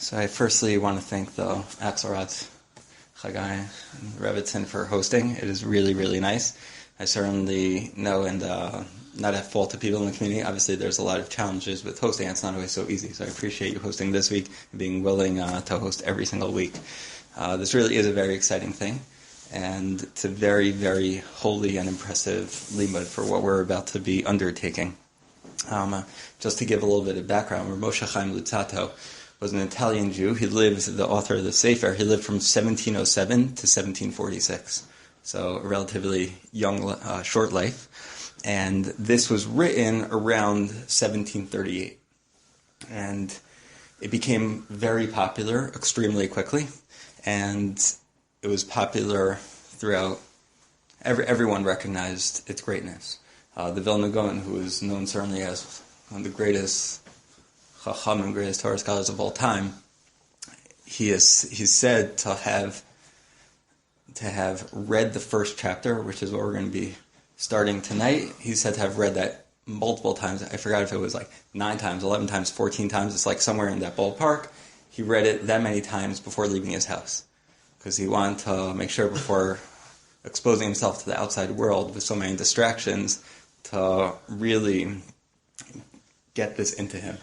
So I firstly want to thank the Axelrod, Chagai, and Rebbitzin for hosting. It is really, really nice. I certainly know and not at fault to people in the community. Obviously, there's a lot of challenges with hosting. It's not always so easy. So I appreciate you hosting this week and being willing to host every single week. This really is a very exciting thing. And it's a very, very holy and impressive limud for what we're about to be undertaking. Just to give a little bit of background, Moshe Chaim Luzzatto was an Italian Jew. He lived, the author of the Sefer, he lived from 1707 to 1746. So a relatively young, short life. And this was written around 1738. And it became very popular extremely quickly. And it was popular throughout, everyone recognized its greatness. The Vilna Gaon, who is known certainly as one of the greatest Chachamim, greatest Torah scholars of all time, he's said to have read the first chapter, which is what we're going to be starting tonight. He's said to have read that multiple times. I forgot if it was like 9 times, 11 times, 14 times. It's like somewhere in that ballpark. He read it that many times before leaving his house, because he wanted to make sure before exposing himself to the outside world with so many distractions to really get this into him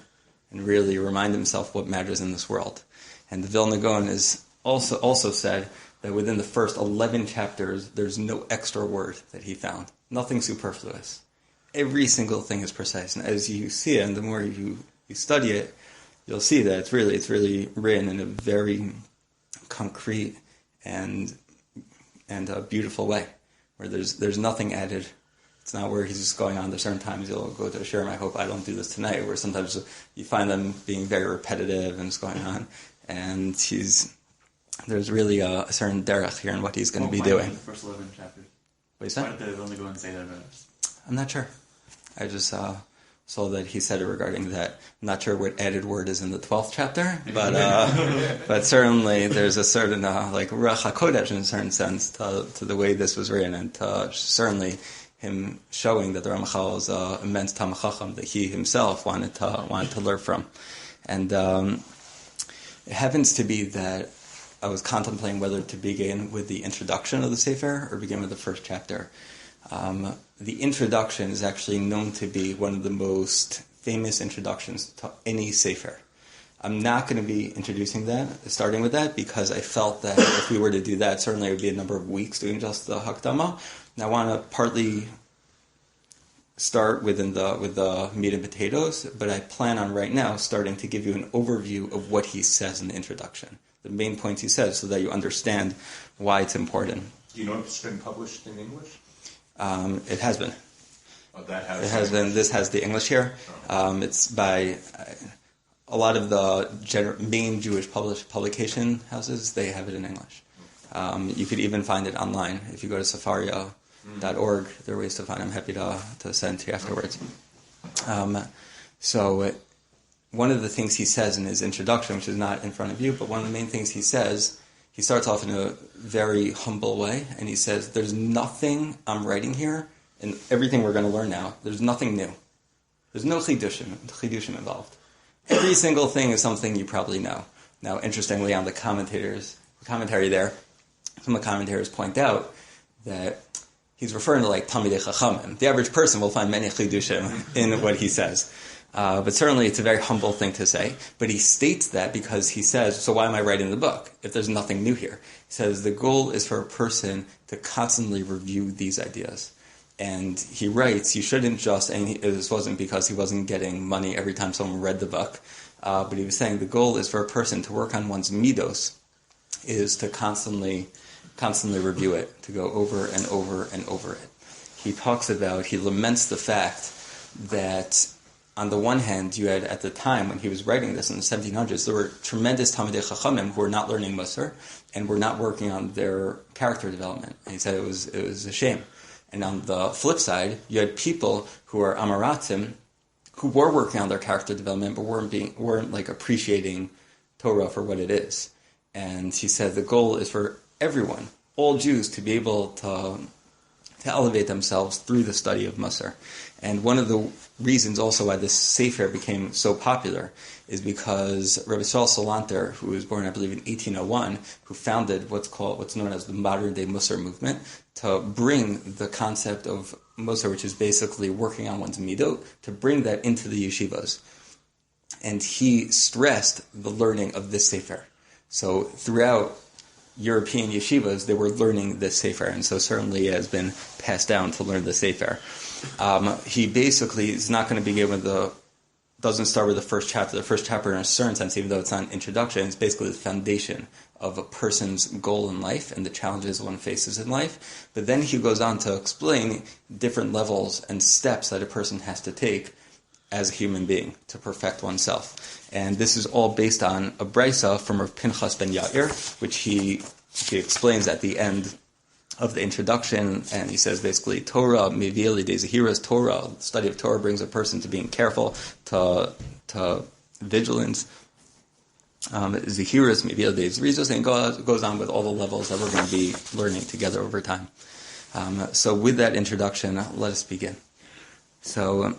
and really remind himself what matters in this world. And the Vilna Gaon is also said that within the first 11 chapters, there's no extra word that he found. Nothing superfluous. Every single thing is precise. And as you see it, and the more you study it, you'll see that it's really written in a very concrete and a beautiful way, where there's nothing added. It's not where he's just going on. There's certain times you'll go to a shiur, I hope I don't do this tonight, where sometimes you find them being very repetitive and it's going on. And there's really a certain derech here in what he's going to be doing. The first 11 chapters. What is that? Why did they only go and say that about us? I'm not sure. I just saw that he said it regarding that. I'm not sure what added word is in the 12th chapter, but certainly there's a certain like Ruach HaKodesh in a certain sense to the way this was written, and certainly him showing that the Ramachal is an immense Talmid Chacham that he himself wanted to learn from. And it happens to be that I was contemplating whether to begin with the introduction of the Sefer or begin with the first chapter. The introduction is actually known to be one of the most famous introductions to any Sefer. I'm not going to be starting with that, because I felt that if we were to do that, certainly it would be a number of weeks doing just the Hakdama. And I want to partly start with the meat and potatoes, but I plan on right now starting to give you an overview of what he says in the introduction, the main points he says, so that you understand why it's important. Do you know if it's been published in English? It has been. Oh, that has. It has been. This has the English here. It's by a lot of the main Jewish publication houses. They have it in English. You could even find it online if you go to safaria.org. There are ways to find it. I'm happy to send to you afterwards. So one of the things he says in his introduction, which is not in front of you, but one of the main things he says, he starts off in a very humble way, and he says, there's nothing I'm writing here, and everything we're going to learn now, there's nothing new. There's no chidushim involved. Every single thing is something you probably know. Now, interestingly, on the commentary there, some of the commentators point out that he's referring to like Talmidei Chachamim. The average person will find many chidushim in what he says. But certainly it's a very humble thing to say. But he states that because he says, so why am I writing the book if there's nothing new here? He says the goal is for a person to constantly review these ideas. And he writes, you shouldn't just, and this wasn't because he wasn't getting money every time someone read the book, but he was saying the goal is for a person to work on one's midos, is to constantly review it, to go over and over and over it. He laments the fact that on the one hand, you had, at the time when he was writing this in the 1700s, there were tremendous Talmidei Chachamim who were not learning Musar and were not working on their character development. And he said it was a shame. And on the flip side, you had people who are Amaratim who were working on their character development but weren't like appreciating Torah for what it is. And he said the goal is for everyone, all Jews, to be able to to elevate themselves through the study of Musar. And one of the reasons also why this Sefer became so popular is because Rabbi Salanter, who was born, I believe, in 1801, who founded what's known as the modern-day Musar movement, to bring the concept of Musar, which is basically working on one's midot, to bring that into the yeshivas. And he stressed the learning of this Sefer. So throughout European yeshivas, they were learning this Sefer, and so certainly it has been passed down to learn the Sefer. He basically is not going to be given doesn't start with the first chapter. The first chapter, in a certain sense, even though it's not an introduction, it's basically the foundation of a person's goal in life and the challenges one faces in life. But then he goes on to explain different levels and steps that a person has to take as a human being to perfect oneself. And this is all based on a brisa from Rav Pinchas ben Yair, which he explains at the end of the introduction, and he says basically, Torah, Mevieli de Zahiras, Torah, the study of Torah brings a person to being careful, to vigilance. Zahiras, Mevieli de Zrizos, and goes on with all the levels that we're going to be learning together over time. So with that introduction, let us begin. So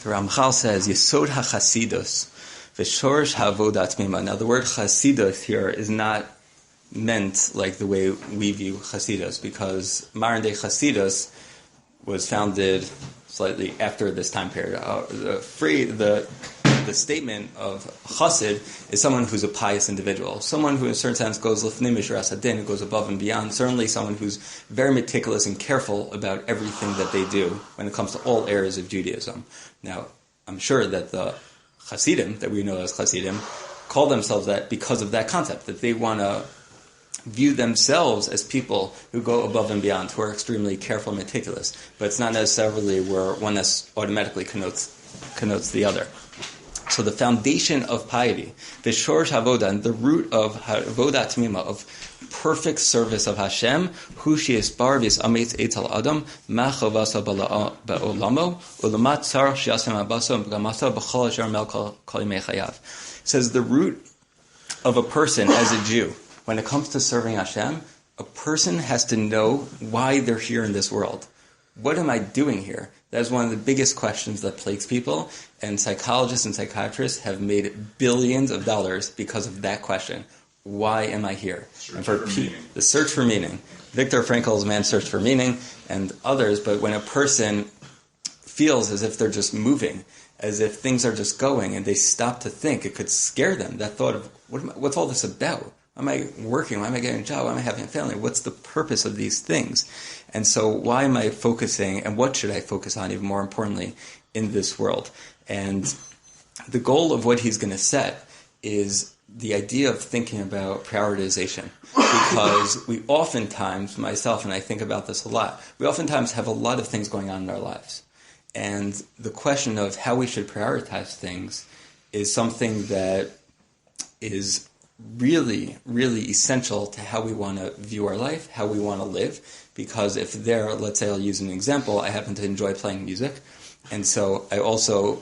the Ramchal says, Yesod HaChasidus, V'shorish HaAvodat Mima. Now the word Chasidus here is not meant like the way we view Chasidus, because modern day Chasidus was founded slightly after this time period. The statement of Chassid is someone who's a pious individual, someone who in a certain sense goes lifnei mishras hadin, who goes above and beyond, certainly someone who's very meticulous and careful about everything that they do when it comes to all areas of Judaism. Now, I'm sure that the Hasidim, that we know as Hasidim, call themselves that because of that concept, that they want to view themselves as people who go above and beyond, who are extremely careful and meticulous. But it's not necessarily where one automatically connotes the other. So the foundation of piety, the shorsh havoda, and the root of havoda tmima, of perfect service of Hashem, hu she'esbar v'yis'ametz eitz al adam, ma chavasa ba'olamo, ulamat tzar she'asem abaso b'gamasa b'chol asher mel kol yimei chayav. Says the root of a person as a Jew, when it comes to serving Hashem, a person has to know why they're here in this world. What am I doing here? That is one of the biggest questions that plagues people, and psychologists and psychiatrists have made billions of dollars because of that question. Why am I here? The search for meaning. Viktor Frankl's Man's Search for Meaning, and others, but when a person feels as if they're just moving, as if things are just going, and they stop to think, it could scare them. That thought of, what's all this about? Why am I working? Why am I getting a job? Why am I having a family? What's the purpose of these things? And so why am I focusing, and what should I focus on, even more importantly, in this world? And the goal of what he's going to set is the idea of thinking about prioritization. Because we oftentimes, myself and I think about this a lot, we oftentimes have a lot of things going on in our lives. And the question of how we should prioritize things is something that is really, really essential to how we want to view our life, how we want to live. Because if let's say I'll use an example, I happen to enjoy playing music, and so I also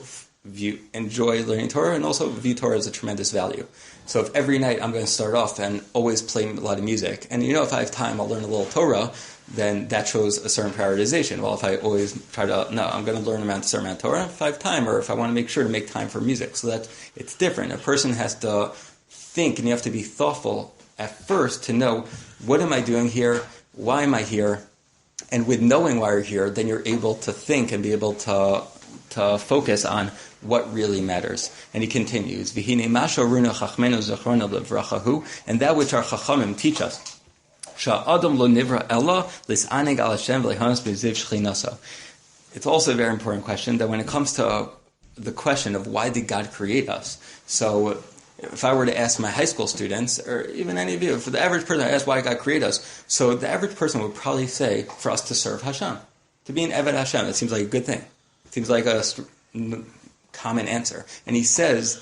enjoy learning Torah and also view Torah as a tremendous value. So if every night I'm going to start off and always play a lot of music, and if I have time I'll learn a little Torah, then that shows a certain prioritization. Well, if I always I'm going to learn a certain amount of Torah if I have time, or if I want to make sure to make time for music. So that it's different. A person has to think, and you have to be thoughtful at first to know, what am I doing here? Why am I here? And with knowing why you're here, then you're able to think and be able to focus on what really matters. And he continues, and that which our chachamim teach us, it's also a very important question, that when it comes to the question of why did God create us, so if I were to ask my high school students, or even any of you, for the average person, I ask why God created us, so the average person would probably say, for us to serve Hashem, to be an Eved Hashem. It seems like a good thing. It seems like a common answer. And he says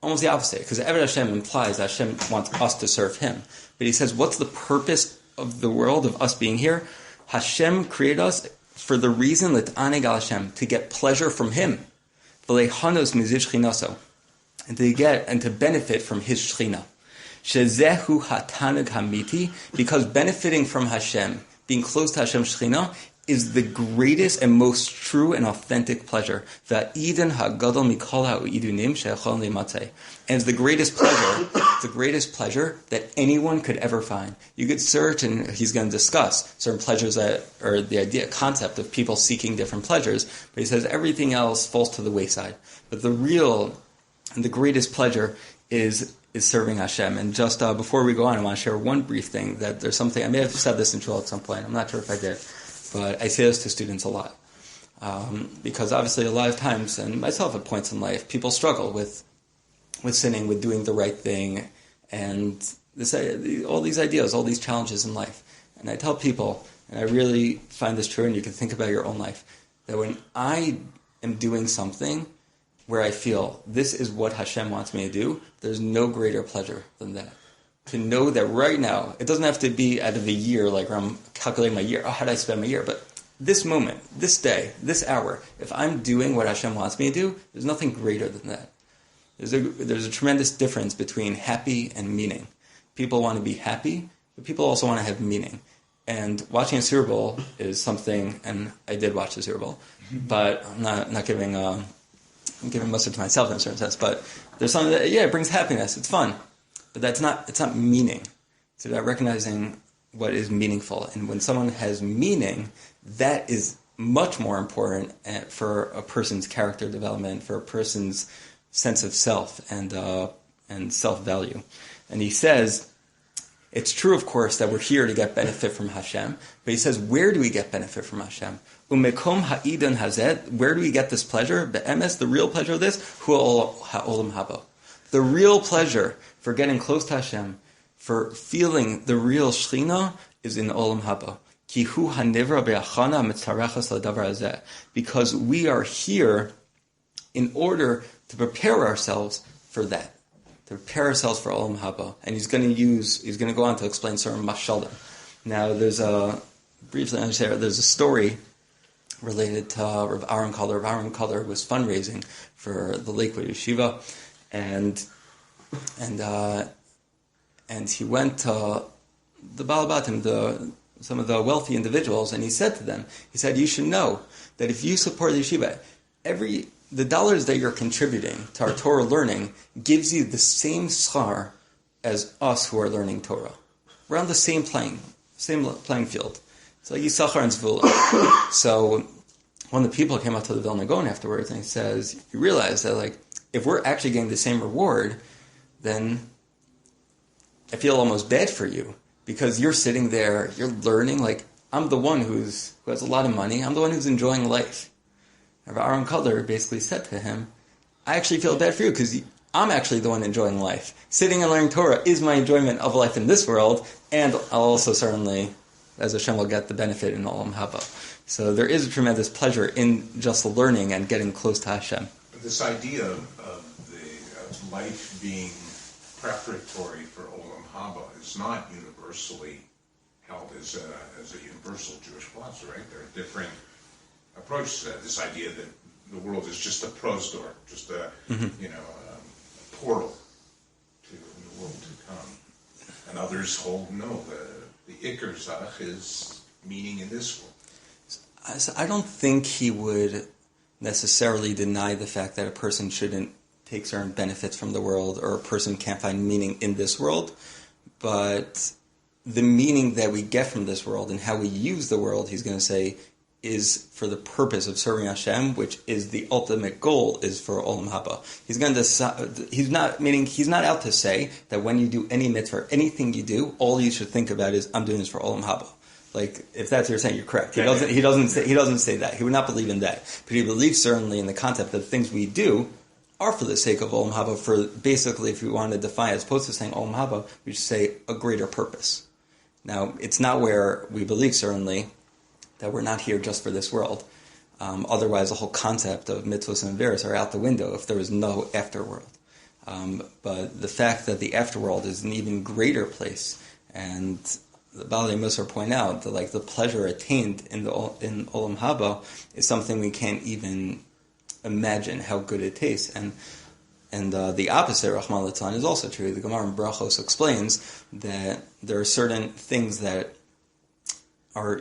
almost the opposite, because Eved Hashem implies that Hashem wants us to serve Him. But he says, what's the purpose of the world, of us being here? Hashem created us for the reason, l't'aneg al Hashem, to get pleasure from Him. V'leihanos miziv shchinaso. And to get and to benefit from His Shechina. Shezehu hatanug hamiti, because benefiting from Hashem, being close to Hashem's Shechina, is the greatest and most true and authentic pleasure. Va'idin hagadol mikol ha'idunim she'echol limatei. And it's the greatest pleasure that anyone could ever find. You could search, and he's going to discuss certain pleasures that, or the concept of people seeking different pleasures, but he says everything else falls to the wayside. But the real and the greatest pleasure is serving Hashem. And just before we go on, I want to share one brief thing, that there's something, I may have said this in Shul at some point, I'm not sure if I did, but I say this to students a lot. Because obviously a lot of times, and myself at points in life, people struggle with sinning, with doing the right thing, and all these ideas, all these challenges in life. And I tell people, and I really find this true, and you can think about your own life, that when I am doing something where I feel this is what Hashem wants me to do, there's no greater pleasure than that. To know that right now, it doesn't have to be out of a year, like where I'm calculating my year, how did I spend my year? But this moment, this day, this hour, if I'm doing what Hashem wants me to do, there's nothing greater than that. There's a tremendous difference between happy and meaning. People want to be happy, but people also want to have meaning. And watching a Super Bowl is something, and I did watch the Super Bowl, but I'm not giving I'm giving most of it to myself in a certain sense, but there's something that, it brings happiness, it's fun. But it's not meaning. It's about recognizing what is meaningful. And when someone has meaning, that is much more important for a person's character development, for a person's sense of self and self-value. And he says, it's true, of course, that we're here to get benefit from Hashem, but he says, where do we get benefit from Hashem? Umekom ha'idon hazet, where do we get this pleasure? Be'emes, the real pleasure of this, hu ha'olam haba. The real pleasure for getting close to Hashem, for feeling the real Shechina, is in Olam Haba. Ki hu hanivra be'achana mitzarechas l'davar hazeh. Because we are here in order to prepare ourselves for that. To prepare ourselves for Olam Haba. And he's going to go on to explain certain mashalim. Now, there's a story related to Rav Aaron Kaller. Rav Aaron Kaller was fundraising for the Lakewood Yeshiva, and he went to the Balabatim, some of the wealthy individuals, and he said to them, you should know that if you support the yeshiva, the dollars that you're contributing to our Torah learning gives you the same schar as us who are learning Torah. We're on the same playing field. It's like Yisachar and Zvula. So one of the people came up to the Vilna Gaon afterwards and he says, you realize that if we're actually getting the same reward, then I feel almost bad for you because you're sitting there, you're learning. I'm the one who has a lot of money. I'm the one who's enjoying life. And Aaron Kaller basically said to him, I actually feel bad for you because I'm actually the one enjoying life. Sitting and learning Torah is my enjoyment of life in this world, and I'll also certainly, as Hashem, will get the benefit in Olam Haba. So there is a tremendous pleasure in just learning and getting close to Hashem. This idea of life being preparatory for Olam Haba is not universally held as a universal Jewish philosophy, right? There are different approaches to that. This idea that the world is just a prose door, just a portal to the world to come. And others hold no, the Iker Zach is meaning in this world. I don't think he would necessarily deny the fact that a person shouldn't take certain benefits from the world, or a person can't find meaning in this world, but the meaning that we get from this world and how we use the world, he's going to say, is for the purpose of serving Hashem, which is the ultimate goal, is for Olam Haba. He's going to decide, he's not out to say that when you do any mitzvah, anything you do, all you should think about is, I'm doing this for Olam Haba. If that's what you're saying, you're correct. He doesn't say that. He would not believe in that. But he believes certainly in the concept that the things we do are for the sake of Olam Haba, for basically, if we want to define, as opposed to saying Olam Haba, we should say a greater purpose. Now, it's not where we believe, certainly, that we're not here just for this world. Otherwise, the whole concept of mitzvahs and averos are out the window if there was no afterworld. But the fact that the afterworld is an even greater place, and the Balei Musar point out that the pleasure attained in Olam Haba is something we can't even imagine how good it tastes. And the opposite, Rahman Litzlan, is also true. The Gemara in Brachos explains that there are certain things that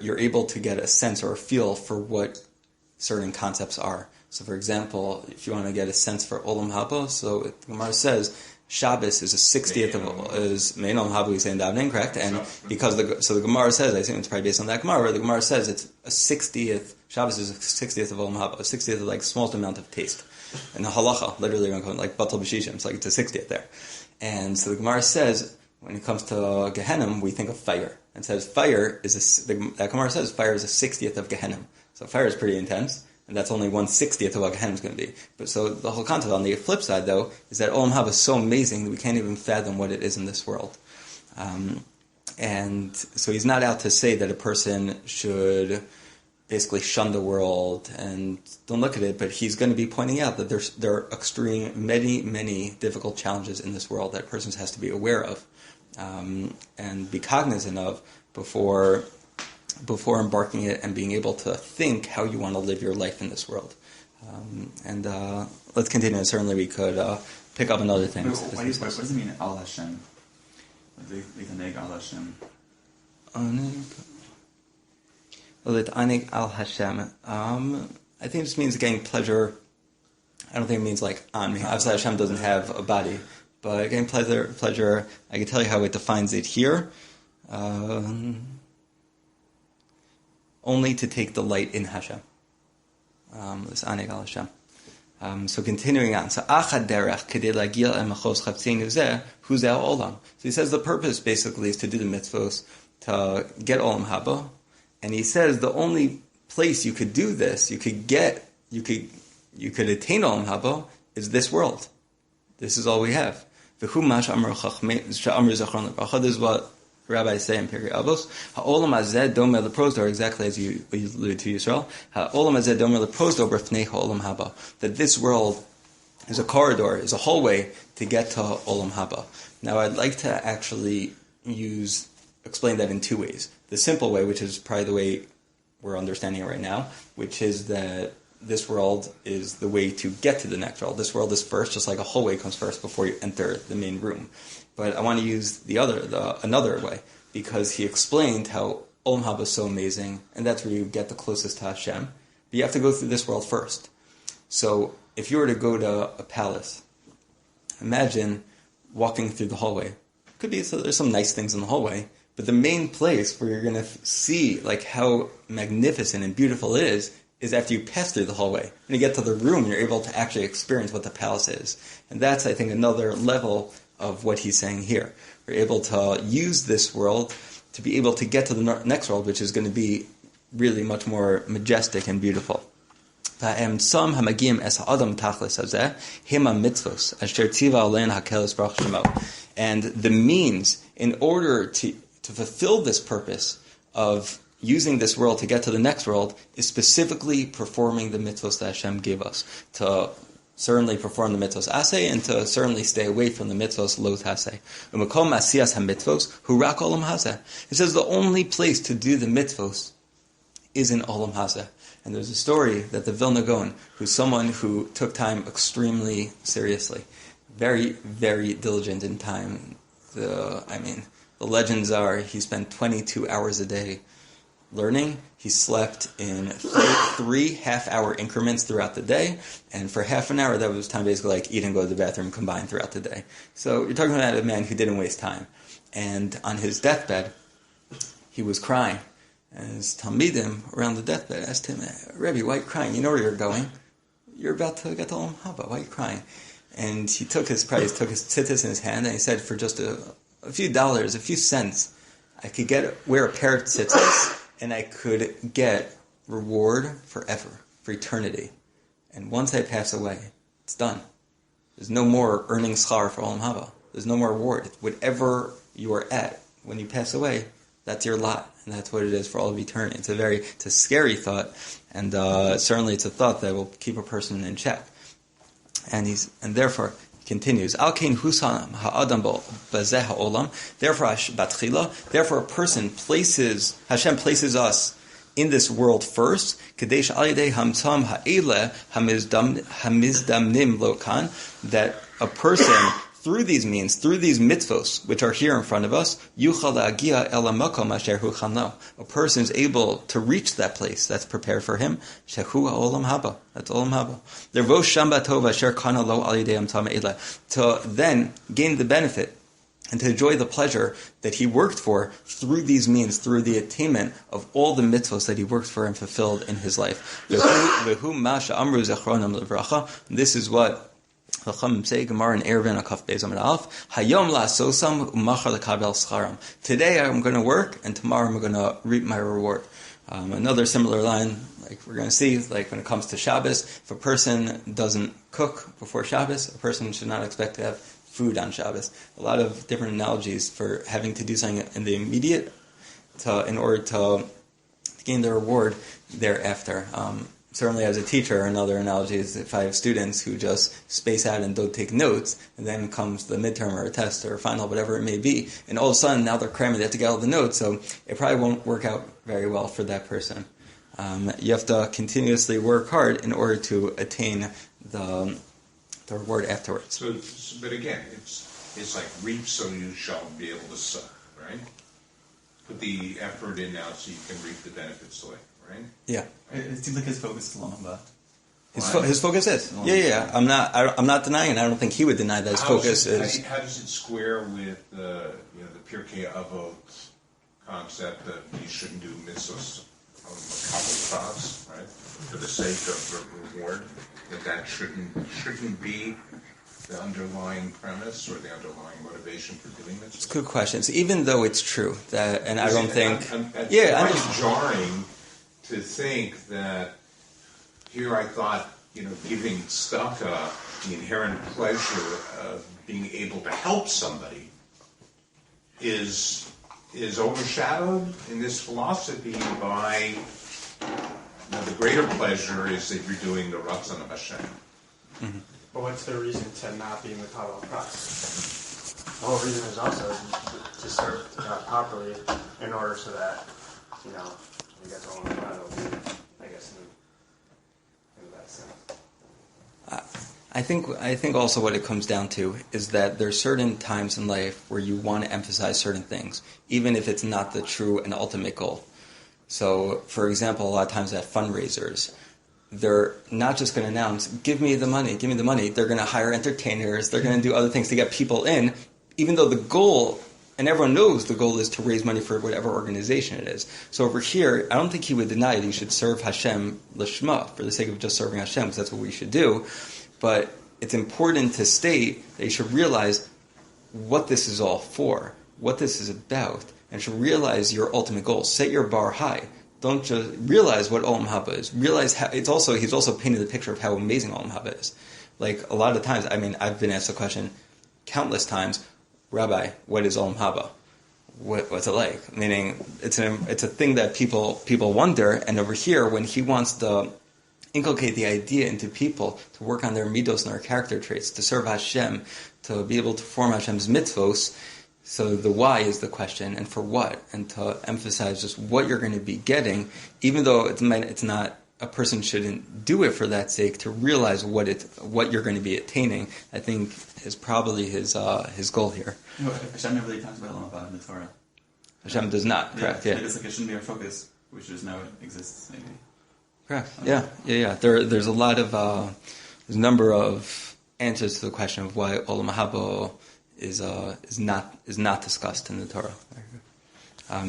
you're able to get a sense or a feel for what certain concepts are. So, for example, if you want to get a sense for Olam Haba, so the Gemara says Shabbos is a 60th is Mein Olam Haba, we say in davening, correct? And because the Gemara says, I think it's probably based on that Gemara, where the Gemara says it's a 60th, Shabbos is a 60th of Olam Haba, a 60th of like smallest amount of taste. And the halacha, literally, like Batal B'Shishim, it's like it's a 60th there. And so the Gemara says, when it comes to Gehenna, we think of fire. And says fire is that Gemara says fire is a 60th of Gehenna. So fire is pretty intense. And that's only 1/60th of what Gehenna is going to be. But so the whole concept on the flip side, though, is that Olam Haba is so amazing that we can't even fathom what it is in this world. And so he's not out to say that a person should basically shun the world and don't look at it, but he's going to be pointing out that there are many difficult challenges in this world that a person has to be aware of and be cognizant of before embarking it and being able to think how you want to live your life in this world. And let's continue. Certainly we could pick up on other things. What does it mean, Al Hashem? Al Hashem. Anig Al Hashem. I think it just means getting pleasure. I don't think it means like on me. Obviously Hashem doesn't have a body. But getting pleasure, I can tell you how it defines it here. Only to take delight in Hashem. This Anig Al Hashem. So continuing on. So Achad Derech Kedei Lagil Emachos Chavtzin Yuzeh Huzeh Olam. So he says the purpose basically is to do the mitzvos, to get Olam Haba. And he says the only place you could do this, you could attain Olam Haba, is this world. This is all we have. This is what Rabbi say in Pirkei Avos. Ha'olam hazeh domeh leprosdor, exactly as you alluded to, Yisrael. Ha'olam hazeh domeh leprosdor b'fnei ha'olam haba. That this world is a corridor, is a hallway to get to Olam Haba. Now, I'd like to actually explain that in two ways. The simple way, which is probably the way we're understanding it right now, which is that this world is the way to get to the next world. This world is first, just like a hallway comes first before you enter the main room. But I want to use another way, because he explained how Olam Haba is so amazing, and that's where you get the closest to Hashem. But you have to go through this world first. So if you were to go to a palace, imagine walking through the hallway. There's some nice things in the hallway, but the main place where you're going to see like how magnificent and beautiful it is after you pass through the hallway. When you get to the room, you're able to actually experience what the palace is. And that's, I think, another level of what he's saying here. We're able to use this world to be able to get to the next world, which is going to be really much more majestic and beautiful. And the means, in order to fulfill this purpose of using this world to get to the next world, is specifically performing the mitzvos that Hashem gave us, to certainly perform the mitzvos aseh, and to certainly stay away from the mitzvos lo taseh. U'makom asiyas ha-mitzvos hu rak olam hazeh. It says the only place to do the mitzvos is in olam hazeh. And there's a story that the Vilna Gaon, who's someone who took time extremely seriously, very, very diligent in time. The legends are he spent 22 hours a day learning. He slept in three half-hour increments throughout the day, and for half an hour, that was time basically like eat and go to the bathroom combined throughout the day. So you're talking about a man who didn't waste time. And on his deathbed, he was crying. And his Talmidim around the deathbed asked him, Rabbi, why are you crying? You know where you're going. You're about to get to Olam Haba. Why are you crying? And he took his tzitzis in his hand, and he said, for just a few dollars, a few cents, I could wear a pair of tzitzis, and I could get reward forever, for eternity. And once I pass away, it's done. There's no more earning schar for Olam Haba. There's no more reward. Whatever you are at when you pass away, that's your lot, and that's what it is for all of eternity. It's a scary thought, and certainly it's a thought that will keep a person in check. And therefore he continues. Al kein husam ha'adam bazeh ha'olam. Therefore a person Hashem places us in this world first. Kadesh al yedei hamtzam ha'ele hamizdamnim lokan. That a person, through these means, through these mitzvos, which are here in front of us, yuchal la'agia el hamakom asher hu chanlo. A person is able to reach that place that's prepared for him. Shehu ha'olam haba. That's olam haba. L'rvosh shamba tova asher kana lo al yidei amtam eila. To then gain the benefit and to enjoy the pleasure that he worked for through these means, through the attainment of all the mitzvahs that he worked for and fulfilled in his life. This is what Chacham say, Gemara in Eruvin Akaf Beis Amud Aleph, Hayom la'asosam u'machar lekabel scharam. Today I'm going to work, and tomorrow I'm going to reap my reward. Another similar line, like we're going to see, like when it comes to Shabbos, if a person doesn't cook before Shabbos, a person should not expect to have food on Shabbos. A lot of different analogies for having to do something in the immediate in order to gain the reward thereafter. Certainly as a teacher, another analogy is if I have students who just space out and don't take notes, and then comes the midterm or a test or a final, whatever it may be, and all of a sudden now they're cramming, they have to get all the notes, so it probably won't work out very well for that person. You have to continuously work hard in order to attain the reward afterwards. So, but again, it's like reap so you shall be able to sow, right? Put the effort in now so you can reap the benefits later, right? Yeah. It seems like his focus is Olam Haba. His focus is. Yeah. I'm not denying it. I don't think he would deny that his focus is. How does it square with the Pirkei Avot concept that you shouldn't do mitzvahs on a couple of crops, right? For the sake of the reward, that shouldn't be the underlying premise or the underlying motivation for doing this? It's good questions. Even though it's true that, and I don't think, it's jarring to think that here I thought, giving tzedakah, the inherent pleasure of being able to help somebody, is overshadowed in this philosophy by the greater pleasure is that you're doing the Ratzon of Hashem. Mm-hmm. But what's the reason to not be Makabel Christ? The whole reason is also to serve God properly in order so that, you get the only one, I guess, in that sense. I think also what it comes down to is that there's certain times in life where you want to emphasize certain things, even if it's not the true and ultimate goal. So, for example, a lot of times at fundraisers, they're not just going to announce, give me the money. They're going to hire entertainers. They're going to do other things to get people in, even though the goal, and everyone knows the goal is to raise money for whatever organization it is. So over here, I don't think he would deny that you should serve Hashem lishma, for the sake of just serving Hashem, because that's what we should do. But it's important to state that you should realize what this is all for, what this is about, and should realize your ultimate goal. Set your bar high. Don't just realize what Olam Haba is. Realize how he's also painted the picture of how amazing Olam Haba is. Like a lot of times, I've been asked the question countless times, Rabbi, what is Olam Haba? What's it like? Meaning, it's a thing that people wonder. And over here, when he wants to inculcate the idea into people to work on their midos and their character traits, to serve Hashem, to be able to form Hashem's mitzvos. So the why is the question, and for what, and to emphasize just what you're going to be getting, even though it's not, a person shouldn't do it for that sake, to realize what you're going to be attaining, I think is probably his goal here. Hashem never really talks about Olam Haba in the Torah. Hashem does not, correct, yeah. It's like it shouldn't be our focus, we should just know it exists, maybe. Correct, yeah. There's a lot of, there's a number of answers to the question of why Olam Haba is not discussed in the Torah.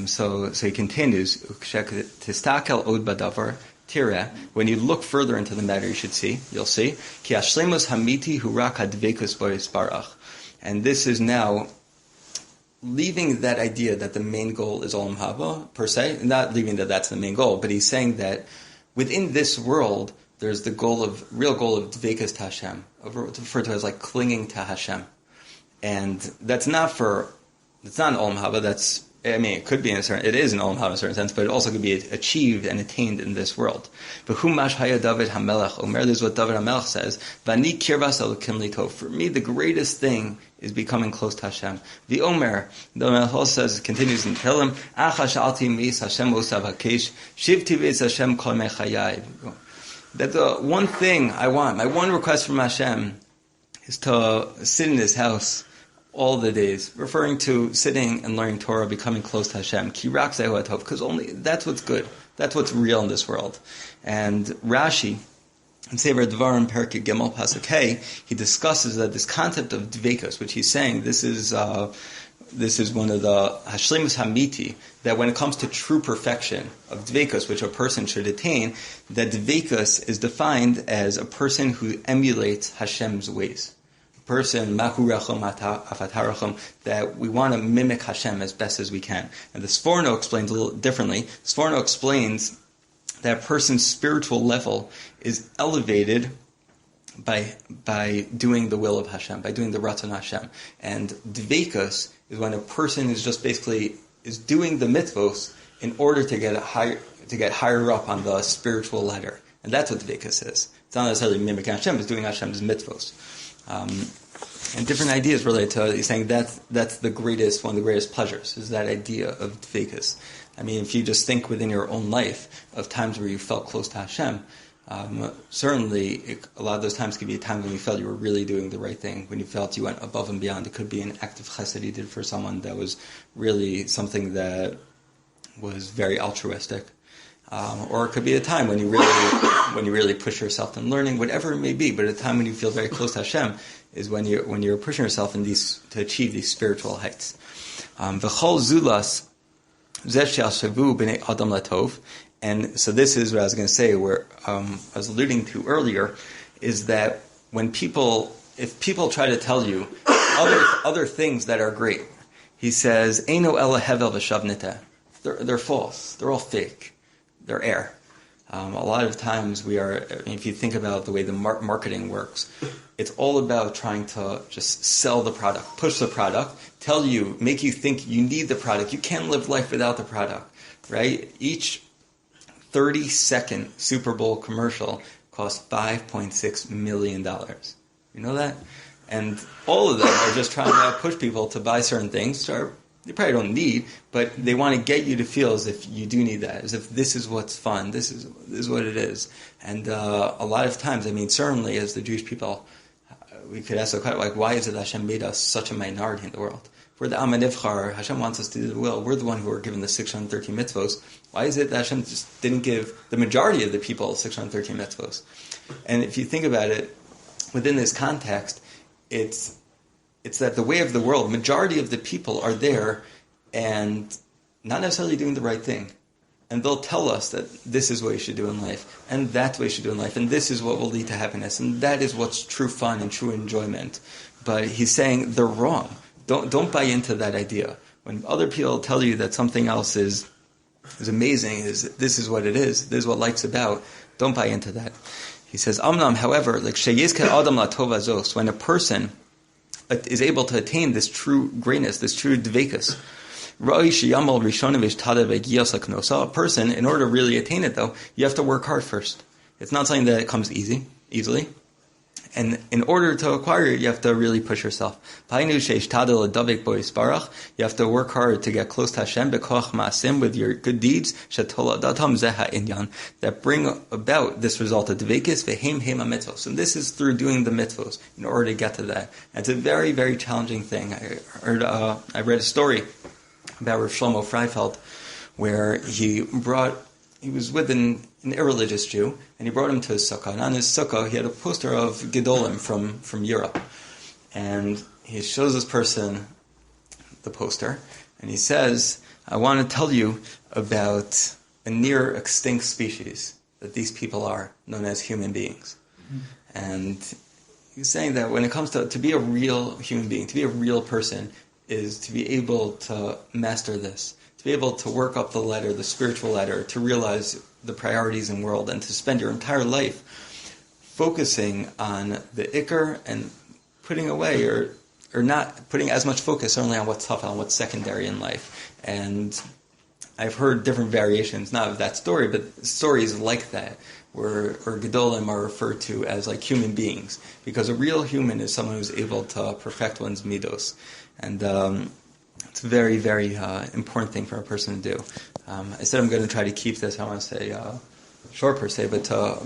So he continues. Tistakel od badavar tira. When you look further into the matter, you'll see. Ki hashleimus hamiti hu rak hadvekus barach. And this is now leaving that idea that the main goal is Olam Haba per se. Not leaving that that's the main goal, but he's saying that within this world there's the real goal of dvekus to Hashem, referred to as like clinging to Hashem. And that's not an Olam Haba, it could be it is an Olam Haba in a certain sense, but it also could be achieved and attained in this world. But Humash Haya David HaMelech Omer, this is what David HaMelech says, Vani Kirvas Elokim Litov. For me, the greatest thing is becoming close to Hashem. The Omer, the Melech also says, continues in Tehillim, Acha Sha'alti Meis Hashem Osav HaKesh, Shivti Veis Hashem Kol Mechayai. That the one thing I want, my one request from Hashem, is to sit in his house all the days, referring to sitting and learning Torah, becoming close to Hashem. Ki rak zehu hatov, because only that's what's good. That's what's real in this world. And Rashi, in Sefer Dvarim, Perek Gimel, Pasuk Hey, he discusses that this concept of dveikus, which he's saying, this is one of the hashlemus hamiti, that when it comes to true perfection of dveikus, which a person should attain, that dveikus is defined as a person who emulates Hashem's ways. Person, mahurachum afatarachum, that we want to mimic Hashem as best as we can. And the Sforno explains a little differently. Sforno explains that a person's spiritual level is elevated by doing the will of Hashem, by doing the Ratzon Hashem. And dveikus is when a person is just basically is doing the mitzvos in order to get higher up on the spiritual ladder. And that's what dveikus is. It's not necessarily mimicking Hashem, it's doing Hashem's mitzvos. And different ideas relate to it. He's saying that's one of the greatest pleasures, is that idea of dveikus. I mean, if you just think within your own life of times where you felt close to Hashem, certainly a lot of those times could be a time when you felt you were really doing the right thing, when you felt you went above and beyond. It could be an act of chesed you did for someone that was really something that was very altruistic. Or it could be a time when you really push yourself in learning, whatever it may be. But a time when you feel very close to Hashem is when you're pushing yourself to achieve these spiritual heights. V'chol zulas zeh she'ashavu b'nei adam latov. And so this is what I was going to say, where I was alluding to earlier, is that if people try to tell you other things that are great, he says, Eino ela hevel v'shavnita. They're false. They're all fake. They're air. A lot of times if you think about the way the marketing works, it's all about trying to just sell the product, push the product, make you think you need the product. You can't live life without the product, right? Each 30-second Super Bowl commercial costs $5.6 million. You know that? And all of them are just trying to push people to buy certain things, you probably don't need, but they want to get you to feel as if you do need that, as if this is what's fun, this is what it is. And a lot of times, I mean, certainly as the Jewish people, we could ask the question, like, why is it that Hashem made us such a minority in the world? We're the Am HaNivchar, Hashem wants us to do the will, we're the one who are given the 613 mitzvos. Why is it that Hashem just didn't give the majority of the people 613 mitzvos? And if you think about it, within this context, it's that the way of the world, majority of the people are there and not necessarily doing the right thing. And they'll tell us that this is what you should do in life, and that's what you should do in life, and this is what will lead to happiness, and that is what's true fun and true enjoyment. But he's saying they're wrong. Don't buy into that idea. When other people tell you that something else is amazing, this is what it is, this is what life's about, don't buy into that. He says, Amnam, however, like sheyizke adam latov azos, when a person is able to attain this true greatness, this true dveikus. A person, in order to really attain it, though, you have to work hard first. It's not something that comes easily. And in order to acquire it, you have to really push yourself. You have to work hard to get close to Hashem with your good deeds that bring about this result of dveikis. And this is through doing the mitzvos in order to get to that. And it's a very, very challenging thing. I read a story about Rav Shlomo Freifeld where he was with an irreligious Jew, and he brought him to his sukkah. And on his sukkah, he had a poster of Gedolim from Europe. And he shows this person the poster, and he says, I want to tell you about a near extinct species that these people are, known as human beings. Mm-hmm. And he's saying that when it comes to be a real human being, to be a real person, is to be able to master this, to be able to work up the ladder, the spiritual ladder, to realize the priorities in the world, and to spend your entire life focusing on the ikar and putting away or not putting as much focus only on what's tough, on what's secondary in life. And I've heard different variations, not of that story, but stories like that, where Gedolim are referred to as like human beings, because a real human is someone who's able to perfect one's midos. And it's a very, very important thing for a person to do. I said I'm going to try to keep this, I don't want to say short per se, but to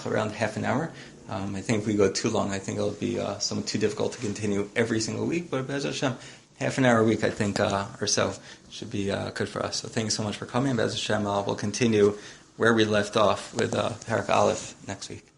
around half an hour. I think if we go too long, I think it'll be somewhat too difficult to continue every single week. But Bez Hashem, half an hour a week, I think, or so, should be good for us. So thank you so much for coming. Bez Hashem, we'll continue where we left off with Parak Aleph next week.